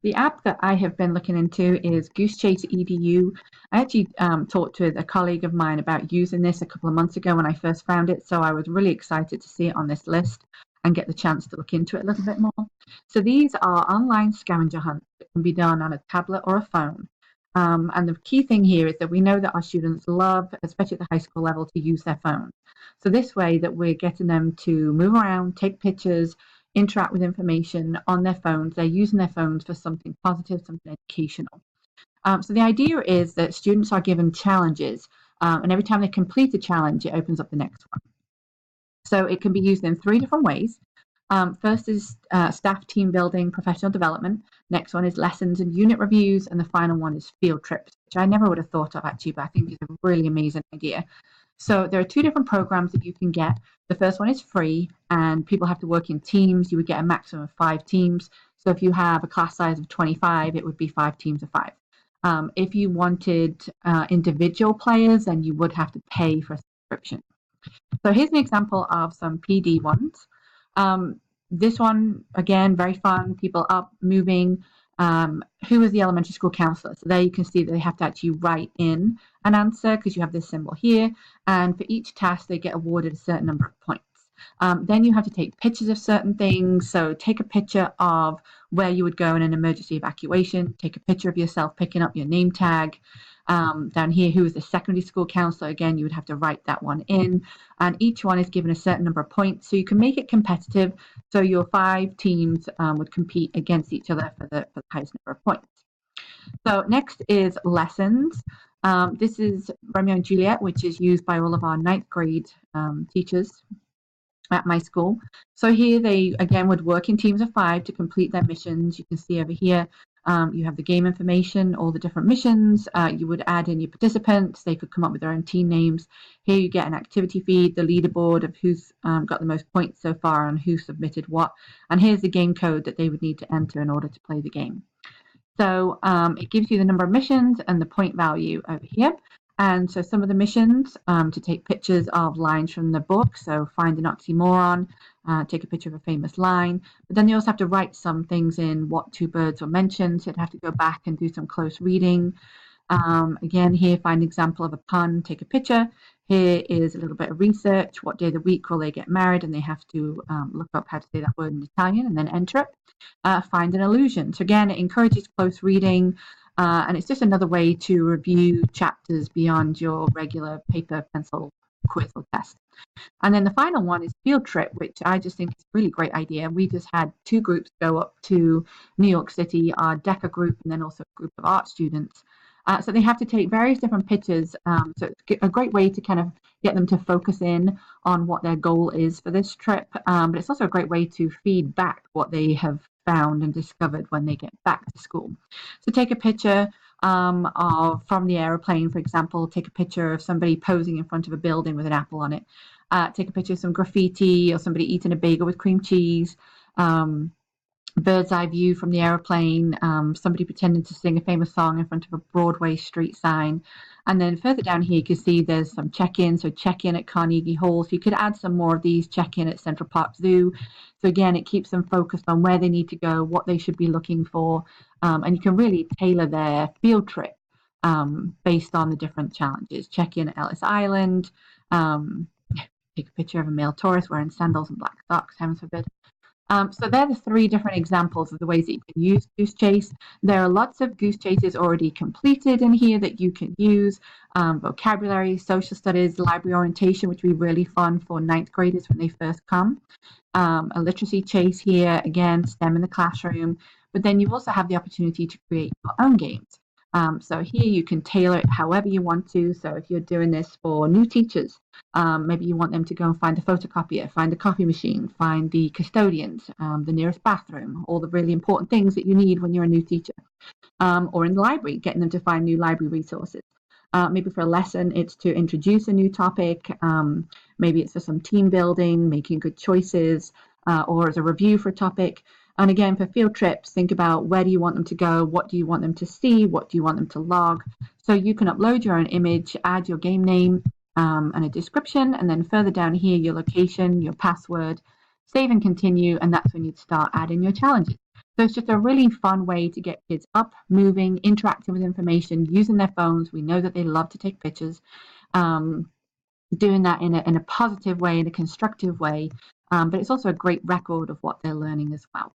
The app that I have been looking into is Goosechase EDU. I actually talked with a colleague of mine about using this a couple of months ago when I first found it, so I was really excited to see it on this list and get the chance to look into it a little bit more. So these are online scavenger hunts that can be done on a tablet or a phone. And the key thing here is that we know that our students love, especially at the high school level, to use their phones. So this way that we're getting them to move around, take pictures, interact with information on their phones. They're using their phones for something positive, something educational. So the idea is that students are given challenges, and every time they complete a challenge, it opens up the next one. So it can be used in three different ways. First is staff team building, professional development. Next one is lessons and unit reviews. And the final one is field trips, which I never would have thought of actually, but I think is a really amazing idea. So there are two different programs that you can get. The first one is free and people have to work in teams. You would get a maximum of 5 teams. So if you have a class size of 25, it would be 5 teams of 5. If you wanted individual players, then you would have to pay for a subscription. So here's an example of some PD ones. This one, again, very fun, people up, moving. Who is the elementary school counselor? So there you can see that they have to actually write in an answer because you have this symbol here. And for each task, they get awarded a certain number of points. Then you have to take pictures of certain things. So take a picture of where you would go in an emergency evacuation. Take a picture of yourself picking up your name tag. Down here, who is the secondary school counselor? Again, you would have to write that one in. And each one is given a certain number of points. So you can make it competitive. So your 5 teams would compete against each other for the highest number of points. So next is lessons. This is Romeo and Juliet, which is used by all of our 9th grade teachers at my school. So here they, again, would work in teams of 5 to complete their missions. You can see over here, you have the game information, all the different missions. You would add in your participants. They could come up with their own team names. Here you get an activity feed, the leaderboard of who's got the most points so far and who submitted what. And here's the game code that they would need to enter in order to play the game. So it gives you the number of missions and the point value over here. And so some of the missions to take pictures of lines from the book. So find an oxymoron, take a picture of a famous line. But then you also have to write some things in what 2 birds were mentioned. So you'd have to go back and do some close reading. Again, here, find an example of a pun, take a picture. Here is a little bit of research. What day of the week will they get married? And they have to look up how to say that word in Italian and then enter it. Find an allusion. So again, it encourages close reading. And it's just another way to review chapters beyond your regular paper, pencil, quiz or test. And then the final one is field trip, which I just think is a really great idea. We just had 2 groups go up to New York City, our DECA group, and then also a group of art students. So they have to take various different pictures. So it's a great way to kind of get them to focus in on what their goal is for this trip. But it's also a great way to feed back what they have found and discovered when they get back to school. So take a picture from the aeroplane, for example. Take a picture of somebody posing in front of a building with an apple on it. Take a picture of some graffiti or somebody eating a bagel with cream cheese. Bird's eye view from the aeroplane, somebody pretending to sing a famous song in front of a Broadway street sign. And then further down here, you can see there's some check-in. So check-in at Carnegie Hall. So you could add some more of these, check-in at Central Park Zoo. So again, it keeps them focused on where they need to go, what they should be looking for. And you can really tailor their field trip based on the different challenges. Check-in at Ellis Island. Take a picture of a male tourist wearing sandals and black socks, heaven forbid. So they're the 3 different examples of the ways that you can use Goosechase. There are lots of Goosechases already completed in here that you can use. Vocabulary, social studies, library orientation, which will be really fun for 9th graders when they first come. A literacy chase here, again, STEM in the classroom. But then you also have the opportunity to create your own games. So here you can tailor it however you want to. So if you're doing this for new teachers, maybe you want them to go and find a photocopier, find a coffee machine, find the custodians, the nearest bathroom, all the really important things that you need when you're a new teacher. Or in the library, getting them to find new library resources. Maybe for a lesson, it's to introduce a new topic. Maybe it's for some team building, making good choices, or as a review for a topic. And again, for field trips, think about where do you want them to go? What do you want them to see? What do you want them to log? So you can upload your own image, add your game name and a description, and then further down here, your location, your password, save and continue, and that's when you'd start adding your challenges. So it's just a really fun way to get kids up, moving, interacting with information, using their phones. We know that they love to take pictures. Doing that in a positive way, in a constructive way. But it's also a great record of what they're learning as well.